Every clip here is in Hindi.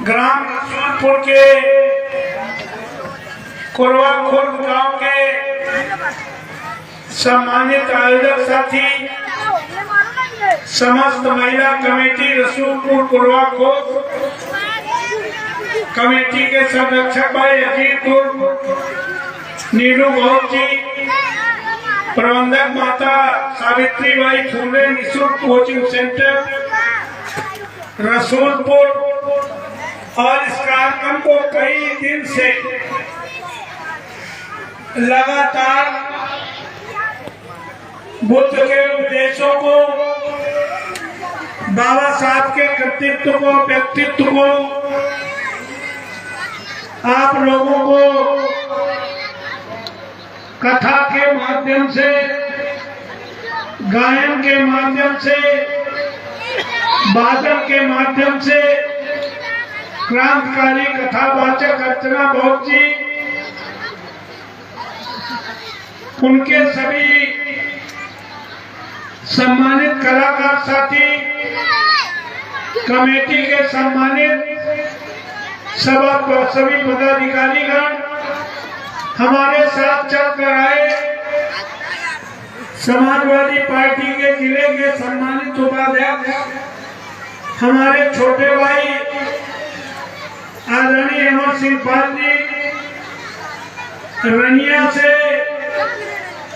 ग्राम रसूलपुर के कुरवा खुर्द गांव के सम्मानित आयोजक साथी, समस्त महिला कमेटी रसूलपुर कुरवा खुर्द कमेटी के संरक्षक भाई अजीतपुर नीलू गौर जी, प्रबंधक माता सावित्रीबाई फूले निःशुल्क कोचिंग सेंटर रसूलपुर। और इस कार्यक्रम को कई दिन से लगातार बुद्ध के उपदेशों को, बाबा साहब के कृतित्व को, व्यक्तित्व को आप लोगों को कथा के माध्यम से, गायन के माध्यम से, वादन के माध्यम से, क्रांतिकारी कथावाचक अर्चना बहुत जी, उनके सभी सम्मानित कलाकार साथी, कमेटी के सम्मानित सभी पदाधिकारीगण हमारे साथ चलकर आए, समाजवादी पार्टी के जिले के सम्मानित उपाध्यक्ष हमारे छोटे भाई आदरणीय हेमंत सिंह पाल जी, रनिया से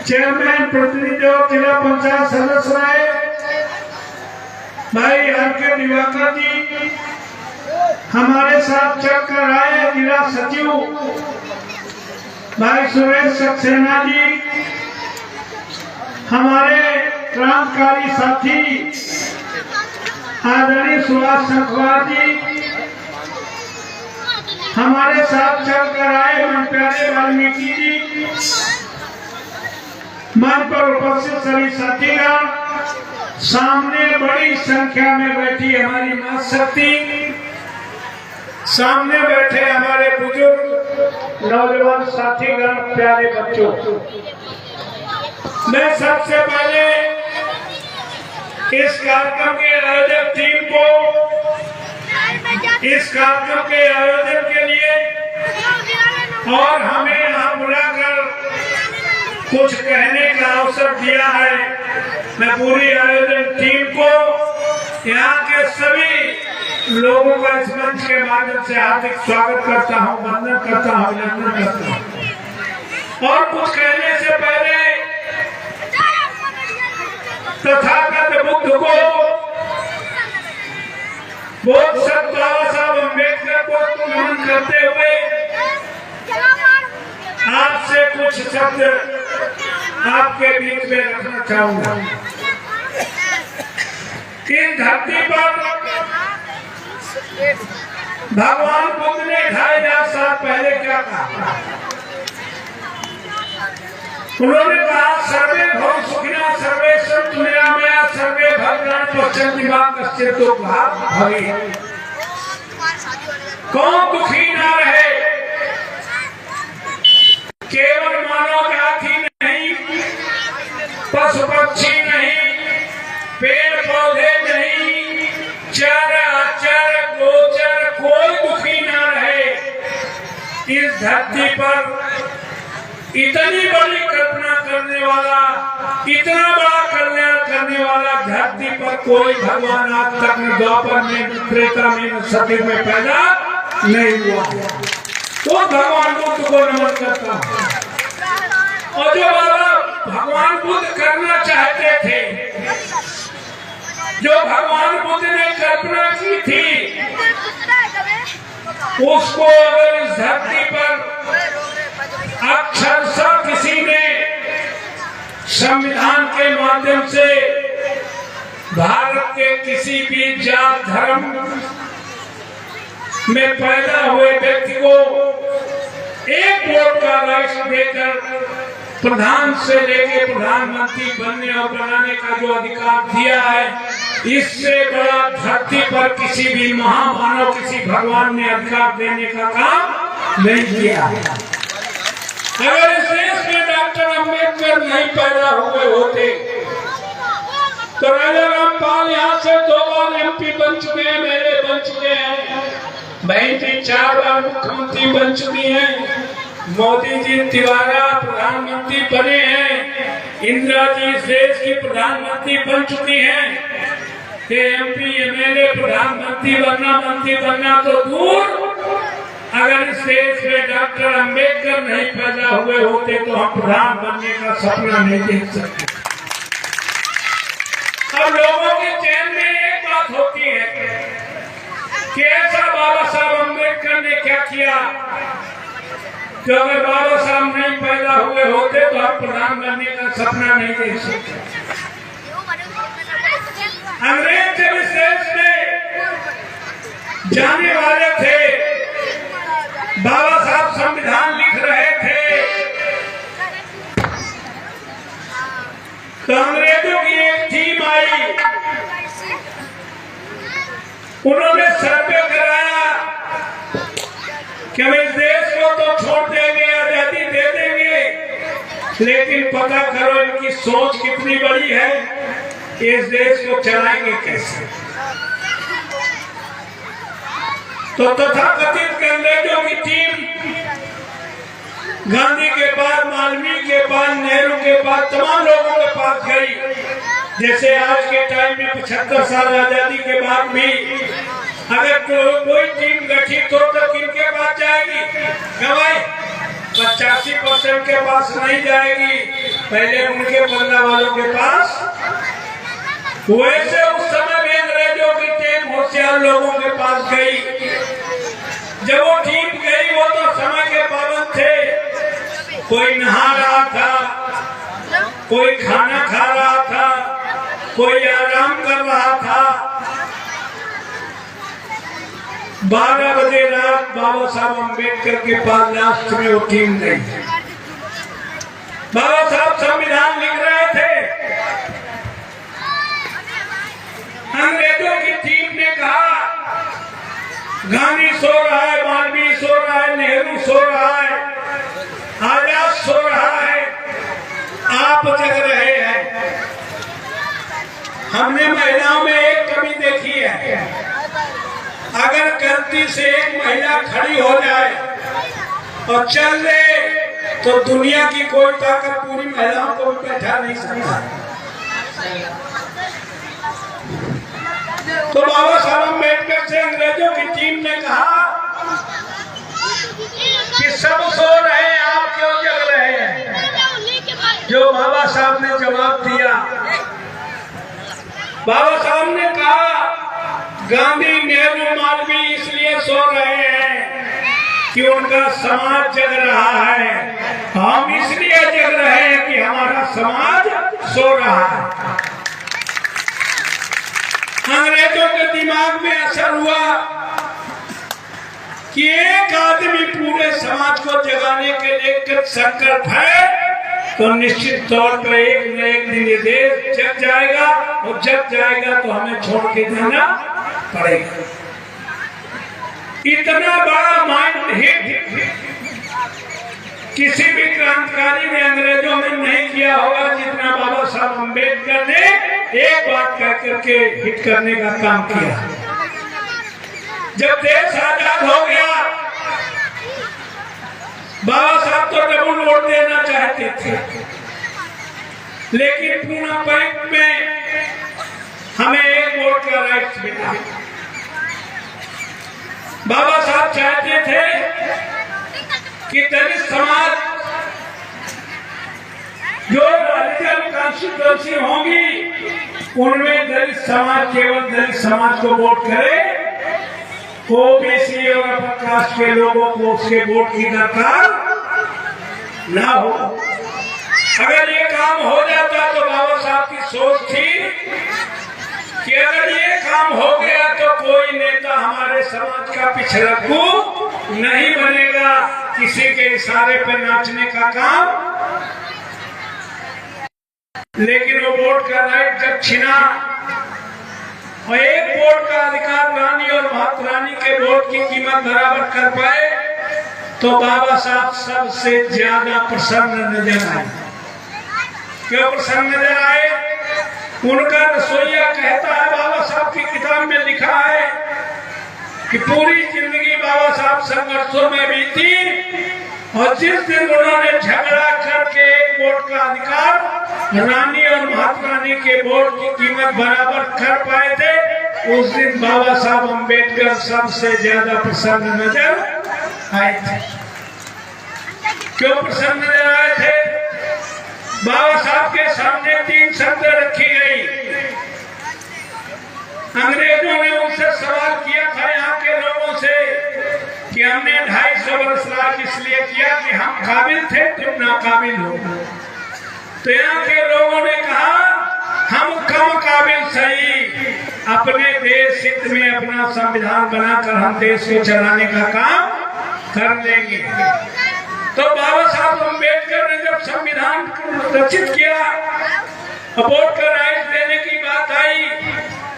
चेयरमैन प्रतिनिधि और जिला पंचायत सदस्य आए भाई आर.के. दिवाकर जी, हमारे साथ चलकर आए जिला सचिव भाई सुरेश सक्सेना जी, हमारे क्रांतिकारी साथी आदरणीय सुभाष संखवार जी, हमारे साथ चलकर आए मन प्यारे वाल्मीकि जी, मन पर उपस्थित सभी साथीगण, सामने बड़ी संख्या में बैठी हमारी मां शक्ति, सामने बैठे हमारे बुजुर्ग नौजवान साथीगण, प्यारे बच्चों, मैं सबसे पहले इस कार्यक्रम के आयोजक टीम को, इस कार्यक्रम के आयोजन के लिए और हमें यहाँ बुलाकर कुछ कहने का अवसर दिया है, मैं पूरी आयोजन टीम को, यहाँ के सभी लोगों का इस मंच के माध्यम से हार्दिक स्वागत करता हूँ, वंदन करता हूँ, अभिनंदन करता हूँ। और कुछ कहने से पहले तथागत बुद्ध को, बोधसत्व बाबा साहब अम्बेडकर को नमन करते हुए आपसे कुछ शब्द आपके बीच में रखना चाहूंगा। इस धरती पर भगवान बुद्ध ने 2500 साल पहले क्या कहा? उन्होंने कहा सर्वे भव सुखिनः सर्वे सन्तु निरामया सर्वे भद्राणि पश्यन्ति मा कश्चित् दुःखभाग् भवेत्। कौन दुखी न रहे? केवल मानव जाति नहीं, पशु पक्षी नहीं, पेड़ पौधे नहीं, चर अचर गोचर कोई दुखी न रहे। इस धरती पर इतनी बड़ी कल्पना करने वाला, इतना बड़ा कल्याण करने वाला धरती पर कोई भगवान आज तक न द्वापर में, त्रेता में, न सतयुग में पैदा नहीं हुआ। तो भगवान बुद्ध को नमन करता हूँ। और जो भगवान बुद्ध करना चाहते थे, जो भगवान बुद्ध ने कल्पना की थी, उसको अगर इस धरती पर अक्षरशः किसी ने संविधान के माध्यम से भारत के किसी भी जात धर्म में पैदा हुए व्यक्ति को एक वोट का राइट देकर प्रधान से लेकर प्रधानमंत्री बनने और बनाने का जो अधिकार दिया है, इससे बड़ा धरती पर किसी भी महामानव, किसी भगवान ने अधिकार देने का काम नहीं किया। अगर इस देश में डॉक्टर अम्बेडकर नहीं पैदा हुए होते तो राजा रामपाल यहाँ से 2 बार MP बन चुके हैं, मेरे बन चुके हैं, बहन जी 4 बार मुख्यमंत्री बन चुकी हैं, मोदी जी तिवारा प्रधानमंत्री बने हैं, इंदिरा जी इस देश की प्रधानमंत्री बन चुकी हैं। एमपी एमएलए प्रधानमंत्री बनना, मंत्री बनना तो दूर, अगर इस देश में डॉक्टर अंबेडकर नहीं पैदा हुए होते तो हम प्रधान बनने का सपना नहीं देख सकते। अब लोगों के चैन में एक बात होती है कि ऐसा बाबा साहब अंबेडकर ने क्या किया कि अगर बाबा साहब नहीं पैदा हुए होते तो हम प्रधान बनने का सपना नहीं देख सकते। अंग्रेज जब इस देश में जाने वाले थे, बाबा साहब संविधान लिख रहे थे, तो अंग्रेजों की एक टीम आई, उन्होंने सर्वे कराया कि हम इस देश को तो छोड़ देंगे, आजादी दे देंगे, लेकिन पता करो इनकी सोच कितनी बड़ी है, इस देश को चलाएंगे कैसे। तो तथाकथित अंग्रेजों की टीम गांधी के पास, वाल्मीकि के पास, नेहरू के पास, तमाम लोगों के पास गई। जैसे आज के टाइम में 75 साल आजादी के बाद भी अगर कोई टीम गठित हो तो किनके पास जाएगी? भाई 85% के पास नहीं जाएगी, पहले उनके बंदा वालों के पास। वैसे उस समय में अंग्रेजों की टीम होशियार लोगों के पास गई। जब वो टीम गई, वो तो समय के पाबंद थे, कोई नहा रहा था, कोई खाना खा रहा था, कोई आराम कर रहा था। 12 बजे रात बाबा साहब अंबेडकर के पास लास्ट में वो टीम गई। बाबा साहब संविधान लिख रहे थे, अंग्रेजों की टीम ने कहा गांधी सो रहा है, वाल्मीकि सो रहा है, नेहरू सो रहा है, आजाद सो रहा है, आप जग रहे हैं। हमने महिलाओं में एक कमी देखी है, अगर गलती से एक महिला खड़ी हो जाए और चल दे तो दुनिया की कोई ताकत पूरी महिलाओं को बैठा नहीं सकता। तो बाबा साहब अम्बेडकर से अंग्रेजों की टीम ने कहा कि सब सो रहे हैं, आप क्यों जग रहे हैं? जो बाबा साहब ने जवाब दिया, बाबा साहब ने कहा गांधी, नेहरू, वाल्मीकि इसलिए सो रहे हैं कि उनका समाज जग रहा है, हम इसलिए जग रहे हैं कि हमारा समाज सो रहा है। अंग्रेजों के दिमाग में असर हुआ कि एक आदमी पूरे समाज को जगाने के लिए संकल्प है तो निश्चित तौर पर एक न एक दिन ये देश जग जाएगा, और जग जाएगा तो हमें छोड़ के देना पड़ेगा। इतना बड़ा माइंड हिट किसी भी क्रांतिकारी ने अंग्रेजों में नहीं किया होगा जितना बाबा साहब अम्बेडकर ने एक बात कह करके हिट करने का काम किया। जब देश आजाद हो गया, बाबा साहब तो डबल वोट देना चाहते थे, लेकिन पूना बैंक में हमें 1 वोट का राइट मिला। बाबा साहब चाहते थे कि दलित समाज जो राजनीतिक कॉन्स्टिट्यूंसी होंगी उनमें दलित समाज, केवल दलित समाज को वोट करे, ओबीसी और अपर कास्ट के लोगों को उसके वोट की दरकार ना हो। अगर ये काम हो जाता तो बाबा साहब की सोच थी कि अगर ये काम हो गया तो कोई नेता हमारे समाज का पिछड़कू नहीं बनेगा, किसी के इशारे पे नाचने का काम। लेकिन वो वोट का राइट जब छिना और 1 वोट का अधिकार रानी और महात्मा रानी के वोट की कीमत बराबर कर पाए तो बाबा साहब सबसे ज्यादा प्रसन्न नजर आए। क्यों प्रसन्न नजर आए? उनका रसोइया कहता है, बाबा साहब की किताब में लिखा है कि पूरी जिंदगी बाबा साहब संघर्षों में बीती और जिस दिन उन्होंने झगड़ा करके वोट का अधिकार रानी और महात्मा रानी के वोट की कीमत बराबर कर पाए थे, उस दिन बाबा साहब अम्बेडकर सबसे ज्यादा प्रसन्न नजर आए थे। क्यों प्रसन्न नजर आए थे? बाबा साहब के सामने 3 शर्तें रखी गई। अंग्रेजों ने उनसे सवाल किया था यहाँ के लोगों से कि हमने 250 वर्ष राज इसलिए किया कि हम काबिल थे, तुम नाकाबिल हो। तो यहाँ के लोगों ने कहा हम कम काबिल सही, अपने देश हित में अपना संविधान बनाकर हम देश को चलाने का काम कर लेंगे। तो बाबा साहब अम्बेडकर ने जब संविधान रचित किया, वोट का राइट देने की बात आई,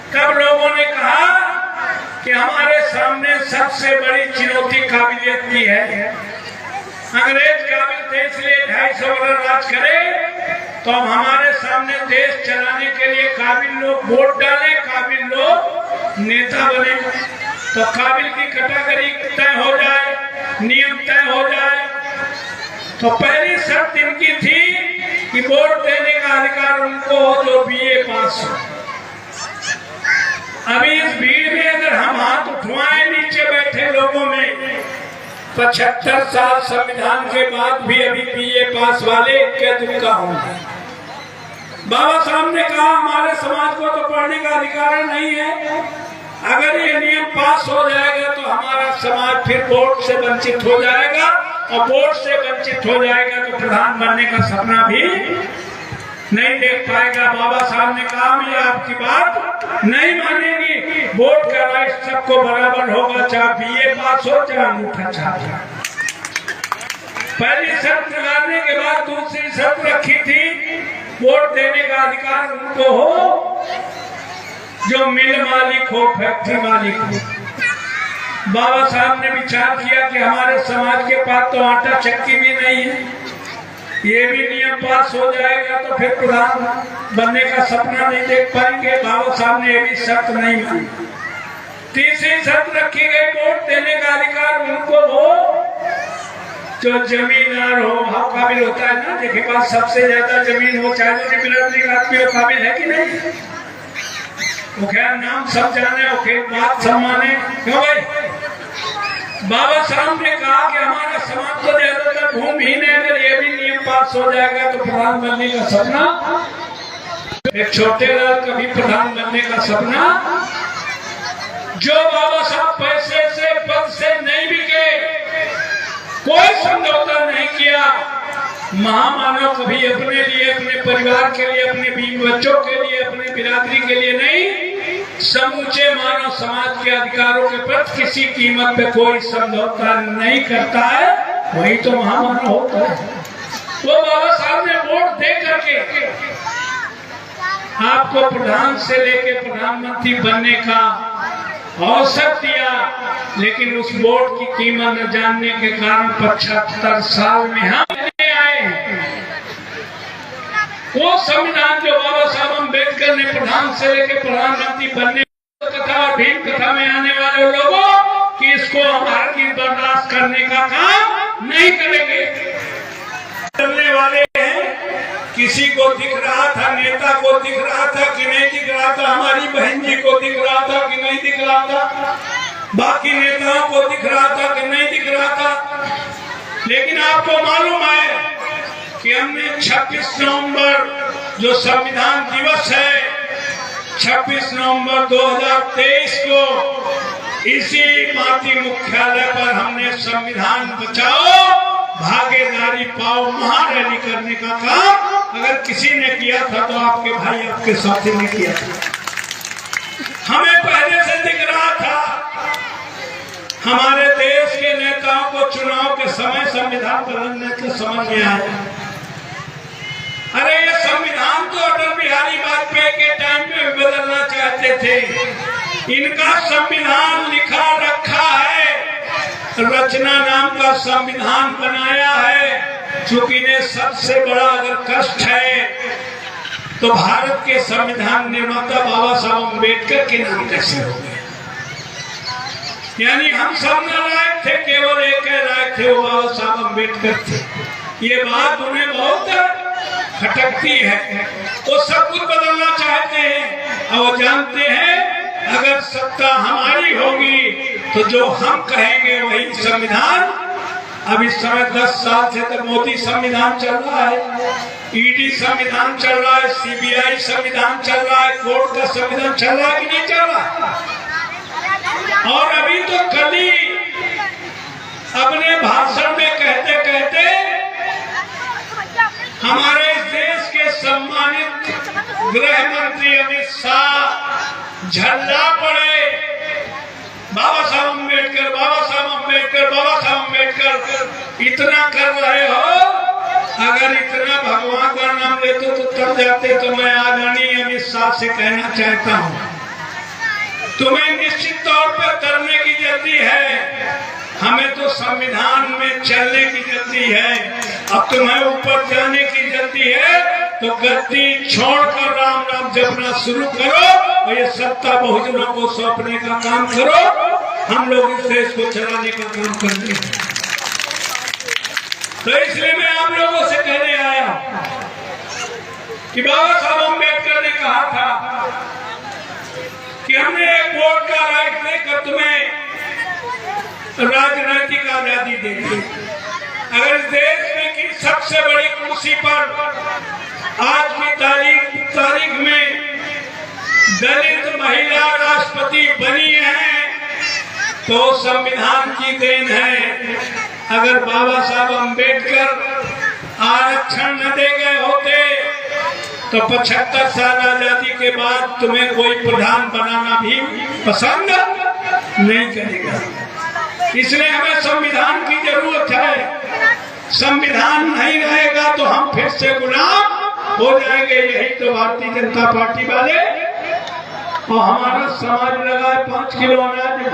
तब लोगों ने कहा कि हमारे सामने सबसे बड़ी चुनौती काबिलियत की है। अंग्रेज काबिल थे इसलिए 250 वर्ष राज करे, तो अब हमारे सामने देश चलाने के लिए काबिल लोग वोट डालें, काबिल लोग नेता बने। तो काबिल की कैटेगरी तय हो जाए, नियम तय हो जाए। तो पहली शर्त इनकी थी कि वोट देने का अधिकार उनको हो जो BA पास हो। अभी इस भीड़ में अगर हम हाथ उठवाएं नीचे बैठे लोगों में, 75 साल संविधान के बाद भी अभी BA पास वाले क्या दुक्का होंगे। बाबा साहब ने कहा हमारे समाज को तो पढ़ने का अधिकार नहीं है, अगर ये नियम पास हो जाएगा तो हमारा समाज फिर वोट से वंचित हो जाएगा, और वोट से वंचित हो जाएगा तो प्रधान बनने का सपना भी नहीं देख पाएगा। बाबा साहब ने कहा मैं आपकी बात नहीं मानेंगी, वोट का राइट सबको बराबर होगा, चाहे BA पास हो चाहे अंगूठा छाप। पहली शर्त लगाने के बाद दूसरी शर्त रखी थी वोट देने का अधिकार उनको हो जो मिल मालिक हो, फैक्ट्री मालिक हो। बाबा साहब ने विचार किया कि हमारे समाज के पास तो आटा चक्की भी नहीं है, ये भी नियम पास हो जाएगा तो फिर प्रधान बनने का सपना नहीं देख पाएंगे। बाबा साहब ने ये भी शर्त नहीं मानी। तीसरी शर्त रखी गई वोट देने का अधिकार उनको हो जो जमींदार हो, हाँ काबिल होता है ना, जिसके पास सबसे ज्यादा जमीन हो, चाहे तो बिरादरी का आदमी हो, काबिल है कि नहीं? वो खैर नाम सब जाने, ओके बात सब माने। क्यों भाई? बाबा साहब ने कहा कि हमारा समाज तो ज्यादातर भूमिहीन है, अगर ये भी नियम पास हो जाएगा तो प्रधान बनने का सपना, एक छोटे लाल का भी प्रधान बनने का सपना, जो बाबा साहब पैसे से पद से नहीं बिके, कोई समझौता नहीं किया, महामानव कभी अपने लिए, अपने परिवार के लिए, अपने बीवी बच्चों के लिए, अपने बिरादरी के लिए नहीं, समूचे मानव समाज के अधिकारों के प्रति किसी कीमत पे कोई समझौता नहीं करता है, वही तो महामानव होता है। वो बाबा साहब ने वोट दे करके आपको प्रधान से लेके प्रधानमंत्री बनने का अवसर दिया, लेकिन उस वोट की कीमत न जानने के कारण 75 साल में हम आए हैं। वो संविधान जो बाबा साहब अम्बेडकर ने प्रधान से लेकर प्रधानमंत्री बनने कथा और भीम कथा में आने वाले लोगों कि इसको हमारा की बर्दाश्त करने का काम नहीं करेंगे। करने वाले हैं, किसी को दिख रहा था, नेता को दिख रहा था कि नहीं दिख रहा था, हमारी बहन जी को दिख रहा था कि नहीं दिख रहा था, बाकी नेताओं को दिख रहा था कि नहीं दिख रहा था, लेकिन आपको मालूम है कि हमने 26 नवंबर जो संविधान दिवस है, 26 नवंबर 2023 को इसी पार्टी मुख्यालय पर हमने संविधान बचाओ भागीदारी पाओ महारैली करने का काम अगर किसी ने किया था तो आपके भाई, आपके साथी ने किया था। हमें पहले से दिख रहा था, हमारे देश के नेताओं को चुनाव के समय संविधान बदलने के समझ में आया। अरे ये संविधान तो अटल बिहारी वाजपेयी के टाइम में बदलना चाहते थे, इनका संविधान लिखा रखा है, रचना नाम का संविधान बनाया है। चूंकि ने सबसे बड़ा अगर कष्ट है तो भारत के संविधान निर्माता बाबा साहब अम्बेडकर के नाम कैसे हो गए? यानी हम सब नालायक थे, केवल एक लायक थे, वो बाबा साहब अम्बेडकर थे। ये बात उन्हें बहुत खटकती है। वो सब कुछ बदलना चाहते हैं और वो जानते हैं अगर सत्ता हमारी होगी तो जो हम कहेंगे वही संविधान। अब इस समय 10 साल से तो मोदी संविधान चल रहा है, ईडी संविधान चल रहा है, सीबीआई संविधान चल रहा है, कोर्ट का संविधान चल रहा है कि नहीं चल रहा। और अभी तो कल ही अपने भाषण में कहते कहते हमारे देश के सम्मानित गृह मंत्री अमित शाह झल्ला पड़े, बाबा साहब अम्बेडकर, बाबा साहब अम्बेडकर, बाबा साहब अम्बेडकर। इतना कर रहे हो, अगर इतना भगवान का नाम लेते तो तब जाते। तो मैं आदरणीय अमित शाह से कहना चाहता हूँ, तुम्हें निश्चित तौर पर करने की जल्दी है, हमें तो संविधान में चलने की जल्दी है। अब तुम्हें ऊपर जाने की जल्दी है तो गद्दी छोड़कर राम नाम जपना शुरू करो और ये सत्ता बहुजनों को सौंपने का काम करो। हम लोग इस देश को चलाने का काम करते हैं। तो इसलिए मैं आप लोगों से कहने आया कि बाबा साहब अम्बेडकर ने कहा था कि हमने एक वोट का राइट देकर तुम्हें राजनीतिक आजादी देगी। अगर देश में की सबसे बड़ी कुर्सी पर आज की तारीख में दलित महिला राष्ट्रपति बनी है तो संविधान की देन है। अगर बाबा साहब अम्बेडकर आरक्षण न दे गए होते तो 75 साल आजादी के बाद तुम्हें कोई प्रधान बनाना भी पसंद नहीं करेगा। इसलिए हमें संविधान की जरूरत है। संविधान नहीं रहेगा तो हम फिर से गुलाम हो जाएंगे। यही तो भारतीय जनता पार्टी वाले और हमारा समाज लगा है 5 किलो अनाज में,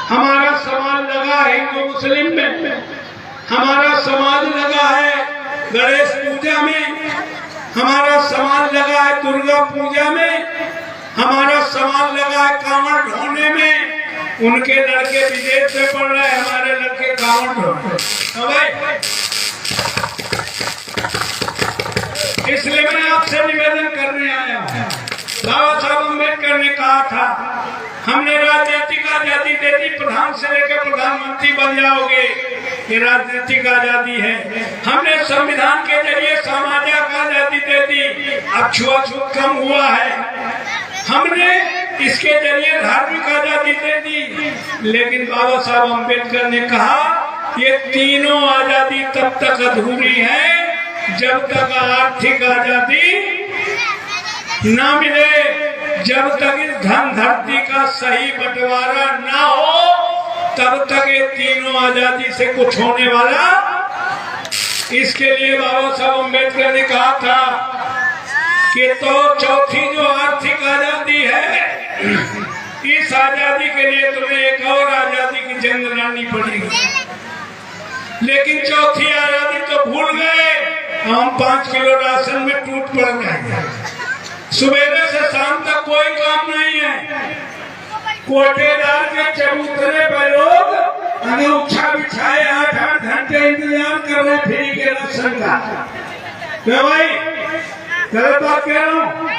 हमारा समाज लगा है हिंदू मुस्लिम में, हमारा समाज लगा है गणेश पूजा में, हमारा समाज लगा है दुर्गा पूजा में, हमारा समाज लगा है कांवड़ ढोने में। उनके लड़के विदेश में पढ़ रहे, हमारे लड़के कांवड़ ढोने। इसलिए मैं आपसे निवेदन करने आया हूँ। बाबा साहब अम्बेडकर ने कहा था हमने राजनीतिक आजादी दे दी, प्रधान से लेकर प्रधानमंत्री बन जाओगे, ये राजनीतिक आजादी है। हमने संविधान के जरिए सामाजिक आजादी दे दी, अब छुआछूत कम हुआ है। हमने इसके जरिए धार्मिक आजादी दे दी, लेकिन बाबा साहब अम्बेडकर ने कहा ये तीनों आजादी तब तक अधूरी है जब तक आर्थिक आजादी ना मिले, जब तक इस धन धरती का सही बंटवारा ना हो तब तक ये तीनों आजादी से कुछ होने वाला। इसके लिए बाबा साहब अम्बेडकर ने कहा था कि तो चौथी जो आर्थिक आजादी है, इस आजादी के लिए तुम्हें एक और आजादी की जंग लड़नी पड़ेगी। लेकिन चौथी आजादी तो भूल गए, हम 5 किलो राशन में टूट पड़ गए। सुबह से शाम तक कोई काम नहीं है। कोटेदार के चबूतरे पर लोग अनोखा बिछाए 8-8 घंटे इंतजार कर रहे फ्री के राशन का। तो भाई गलत बात कह रहा हूँ।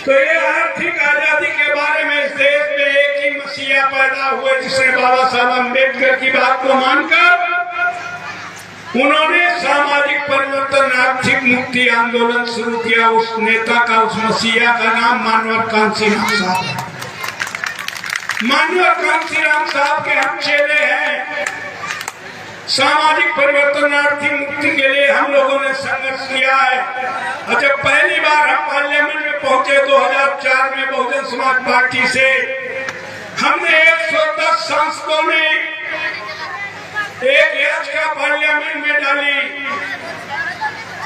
तो ये आर्थिक आजादी के बारे में इस देश में एक ही मसीहा पैदा हुए जिसने बाबा साहब अम्बेडकर की बात को मानकर उन्होंने सामाजिक परिवर्तन आर्थिक मुक्ति आंदोलन शुरू किया। उस नेता का, उस मसीहा का नाम मानवर कांशीराम साहब है। मानवर कांशीराम साहब के हम चेले हैं। सामाजिक परिवर्तन आर्थिक मुक्ति के लिए हम लोगों ने संघर्ष किया है। और जब पहली बार हम पार्लियामेंट में पहुंचे 2004 में बहुजन समाज पार्टी से, हमने 110 सांसदों ने एक याचिका पार्लियामेंट में डाली।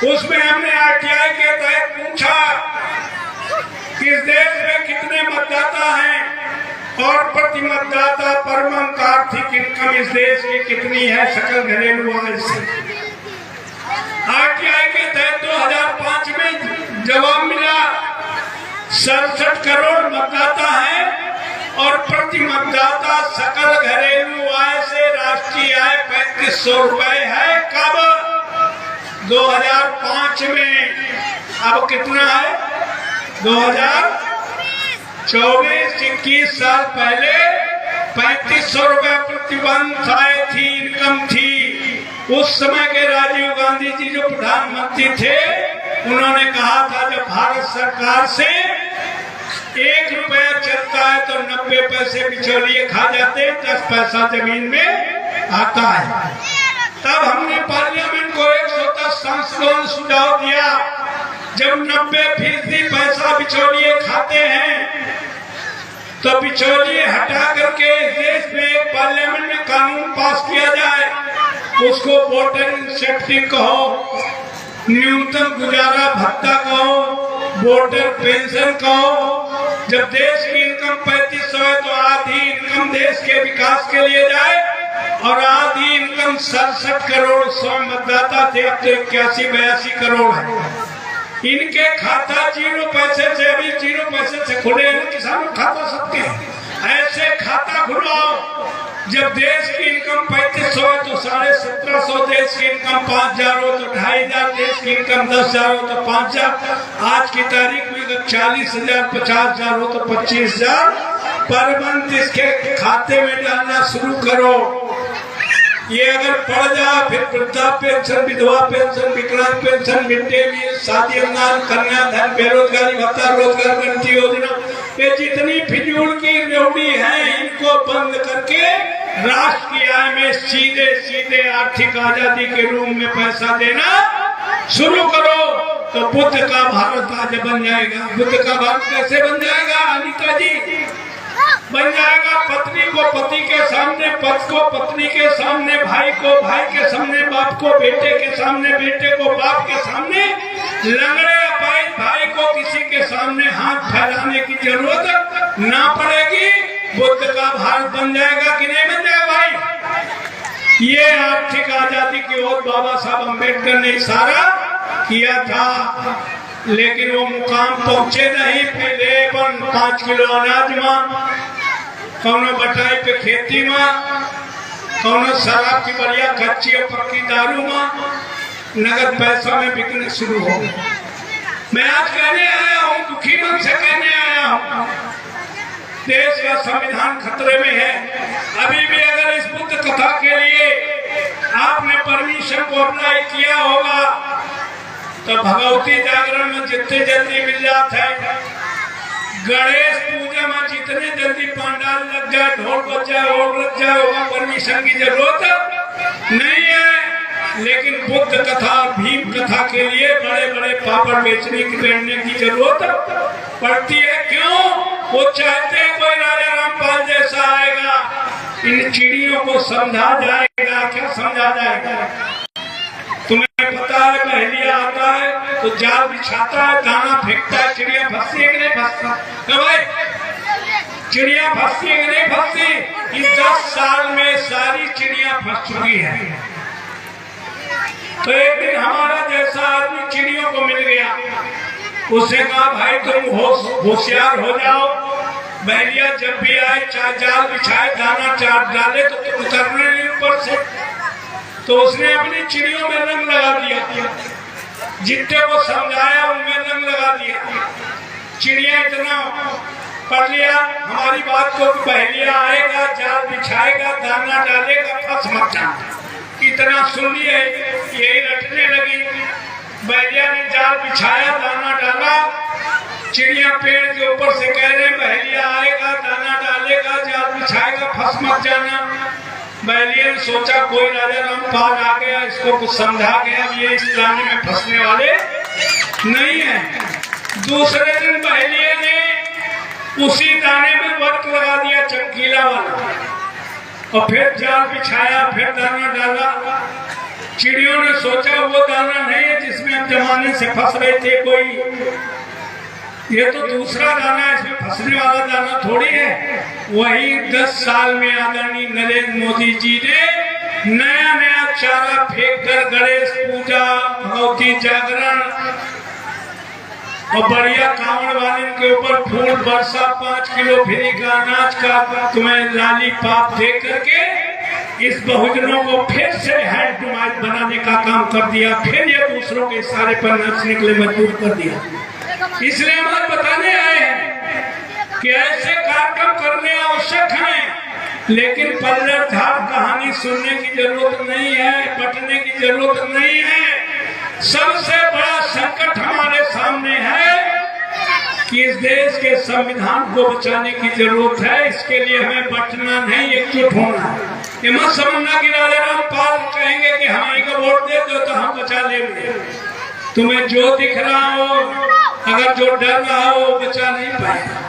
उसमें हमने आरटीआई के तहत पूछा कि इस देश में कितने मतदाता हैं और प्रति मतदाता पर मंथ आर्थिक इनकम इस देश की कितनी है सकल घरेलू आय से। आरटीआई के तहत 2005 में जवाब मिला 67 करोड़ मतदाता हैं और प्रति मतदाता सकल घरेलू आय से राष्ट्रीय आय 3500 रुपए है। कब? 2005 में। अब कितना है? 2024-21 साल पहले 3500 रुपए प्रतिबंध आय थी, इनकम थी। उस समय के राजीव गांधी जी जो प्रधानमंत्री थे, उन्होंने कहा था जब भारत सरकार से 1 रुपया चलता है तो 90 पैसे बिचौलिए खा जाते, 10 पैसा जमीन में आता है। तब हमने पार्लियामेंट को 110 सांसदों ने सुझाव दिया, जब 90% पैसा बिचौलिए खाते हैं तो बिचौलिए हटा करके देश में एक पार्लियामेंट में कानून पास किया जाए, उसको वोटर इंसेंटिव कहो, न्यूनतम गुजारा भत्ता कहो, वोटर पेंशन कहो। जब देश की इनकम 3500 है तो आधी इनकम देश के विकास के लिए जाए, और आधी इनकम 67 करोड़ 100 मतदाता थे, अब तो 81-82 करोड़ है। इनके खाता 0 पैसे से, अभी 0 पैसे से खुले हैं किसानों खाता सबके। ऐसे खाता खुलवाओ। जब देश की इनकम 3500 है तो 1750, देश की इनकम 5000 हो तो 2500, देश की इनकम 10,000 हो तो 5000। आज की तारीख में अगर 40,000 50,000 हो तो 25,000 पर मंथ इसके खाते में डालना शुरू करो। ये अगर पड़ जाए फिर वृद्धा पेंशन, विधवा पेंशन, विकलांग पेंशन, मिड डे मील, शादी अनुदान, कन्याधन, बेरोजगारी भत्ता, रोजगार गारंटी योजना, ये जितनी फिजूल की रेवड़ी है, इनको बंद करके राष्ट्र की आय में सीधे सीधे आर्थिक आजादी के रूप में पैसा देना शुरू करो, तो बुद्ध का भारत आज बन जाएगा। बुद्ध का भारत कैसे बन जाएगा अनिता जी? बन जाएगा पत्नी को पति के सामने, पति को पत्नी के सामने, भाई को भाई के सामने, बाप को बेटे के सामने, बेटे को बाप के सामने, लंगड़े अपाहिज भाई को किसी के सामने हाथ फैलाने की जरूरत ना पड़ेगी। बुद्ध का भारत बन जाएगा कि नहीं बन जाएगा भाई? ये आर्थिक आजादी की ओर बाबा साहब अम्बेडकर ने इशारा किया था, लेकिन वो मुकाम पहुंचे नहीं। फिर 5 किलो अनाज में, कौनो बटाई पे खेती में, कौनो शराब की बढ़िया कच्ची और पक्की दारू में, नगद पैसा में बिकने शुरू हो गए। मैं आज कहने आया हूँ, दुखी मन से कहने आया हूँ, देश का संविधान खतरे में है। अभी भी अगर इस बुद्ध कथा के लिए आपने परमिशन को अप्लाई किया होगा तो भगवती जागरण में जितने जल्दी मिल जाता है, गणेश पूजा में जितने जल्दी पंडाल लग जाए, ढोल बज जाए, और लग जाए, वहाँ परमिशन की जरूरत नहीं है। लेकिन बुद्ध कथा, भीम कथा के लिए बड़े बड़े पापड़ बेचने की जरूरत पड़ती है। क्यों? वो चाहते हैं कोई राजा रामपाल जैसा आएगा, इन चिड़ियों को समझा जाएगा। क्या समझा जाएगा? तुम्हें पता है, पहलिया आता है तो जाल बिछाता है, दाना फेंकता है, चिड़िया फंसती है कि नहीं फंसती? भाई चिड़िया फंसती है कि नहीं फंसती? इस 10 साल में सारी चिड़िया फंस चुकी है। तो एक दिन हमारा जैसा आदमी चिड़ियों को मिल गया, उसने कहा भाई तुम होशियार हो जाओ, बहरिया जब भी आए चाहे जाल बिछाए, दाना चाट डाले तो तुम उतरने नहीं ऊपर से। तो उसने अपनी चिड़ियों में रंग लगा दिया, जितने को समझाया उनमें रंग लगा दिया। चिड़िया इतना पढ़ लिया हमारी बात को, बहरिया आएगा, जाल बिछाएगा, दाना डालेगा, फंस मत जाना, इतना सुन लिए, यही रटने लगी। बहरिया ने जाल बिछाया, दाना डाला, चिड़िया पेड़ के ऊपर से कह रहे बहरिया आएगा, दाना डालेगा, जाल बिछाएगा, फंस मत जाना। बहरिया ने सोचा कोई राजा रामपाल आ गया, इसको कुछ समझा गया, ये इस दाने में फंसने वाले नहीं है। दूसरे दिन बहरिया ने उसी दाने में वर्क लगा दिया, चमकीला वाला, और फिर जाल बिछाया, फिर दाना डाला। चिड़ियों ने सोचा वो दाना नहीं है जिसमें हम जमाने से फंस रहे थे कोई, ये तो दूसरा दाना है, इसमें फंसने वाला दाना थोड़ी है। वही 10 साल में आदरणीय नरेंद्र मोदी जी ने नया नया चारा फेंक कर गणेश पूजा, भगवती जागरण, और बढ़िया कांवड़ वाले के ऊपर फूल बरसा, 5 किलो फ्री का अनाज का तुम्हें लाली पाप दे करके इस बहुजनों को फिर से हैंड टू माउथ बनाने का काम कर दिया, फिर ये दूसरों के इशारे पर नाचने के लिए मजबूर कर दिया। इसलिए हम बताने आए हैं कि ऐसे कार्यक्रम करने आवश्यक हैं, लेकिन पल्लर झाड़ कहानी सुनने की जरूरत नहीं है, बटने की जरूरत नहीं है। सबसे बड़ा संकट हमारे सामने है कि इस देश के संविधान को बचाने की जरूरत है। इसके लिए हमें बटना नहीं, एकजुट होना है। ये मत समझना कि राजा रामपाल कहेंगे कि हमारे को वोट दे दो तो हम बचा लेंगे। तुम्हें जो दिख रहा हो, अगर जो डर रहा हो, बचा नहीं पाएगा।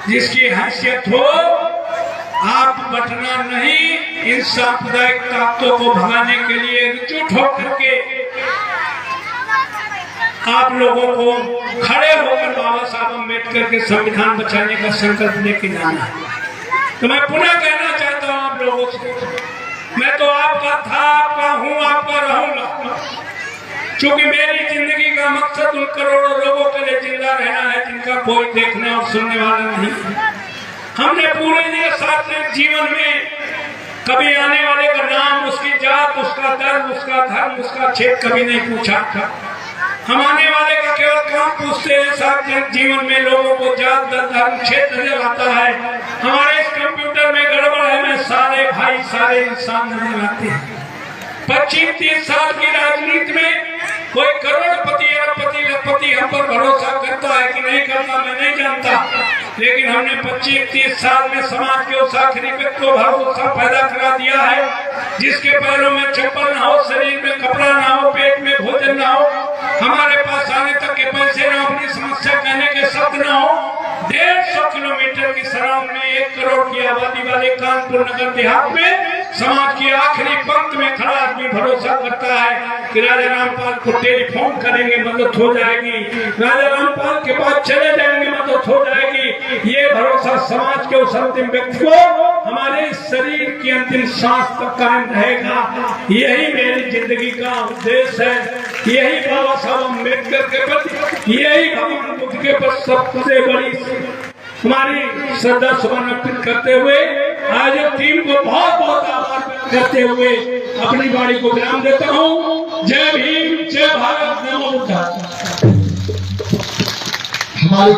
जिसकी हैसियत हो, आप बटना नहीं, इन सांप्रदायिक ताकतों को भगाने के लिए एकजुट होकर के आप लोगों को खड़े होकर बाबा साहब अम्बेडकर के संविधान बचाने का संकल्प लेके जाना है। तो मैं पुनः कहना चाहता हूँ आप लोगों से, मैं तो आपका था, आपका हूँ, आपका रहूंगा। क्योंकि मेरी जिंदगी का मकसद उन करोड़ों लोगों के लिए जिंदा रहना है जिनका कोई देखने और सुनने वाला नहीं। हमने पूरे साथ जीवन में कभी आने वाले का नाम, उसकी जात, उसका धर्म, उसका धर्म, उसका क्षेत्र कभी नहीं पूछा था। हम आने वाले का केवल काम पूछते हैं। साथ जीवन में लोगों को जात, धर्म, क्षेत्र नजर आता है। हमारे इस कंप्यूटर में गड़बड़ है, मैं सारे भाई, सारे इंसान नजर आते हैं। 25-30 साल की राजनीति में कोई करोड़पति, अरबपति, लखपति हम पर भरोसा करता है कि नहीं करता, मैं नहीं जानता। लेकिन हमने 25-30 साल में समाज के उस आखिरी व्यक्ति को भरोसा पैदा करा दिया है, जिसके पैरों में चप्पल ना हो, शरीर में कपड़ा ना हो, पेट में भोजन ना हो, हमारे पास आने तक के पैसे ना, अपनी समस्या कहने के शब्द ना हो। 150 किलोमीटर की सराउंड में 1 करोड़ की आबादी वाले कानपुर नगर देहात में समाज की आखिरी पंक्ति में खड़ा आदमी भरोसा करता है कि राजा रामपाल को टेलीफोन करेंगे, मदद हो जाएगी, राजा रामपाल के पास चले जाएंगे, मदद हो जाएगी। ये भरोसा समाज के उस अंतिम व्यक्ति को हमारे शरीर की अंतिम सांस तक कायम रहेगा। यही मेरी जिंदगी का उद्देश्य है, यही बाबा साहब अम्बेडकर के प्रति, यही भगवान बुद्ध के प्रति सबसे बड़ी हमारी श्रद्धा सुमन अर्पित करते हुए आज टीम को बहुत बहुत आभार करते हुए अपनी वाणी को विराम देता हूँ। जय भीम, जय भारत, नमो बुद्धाय। हमारी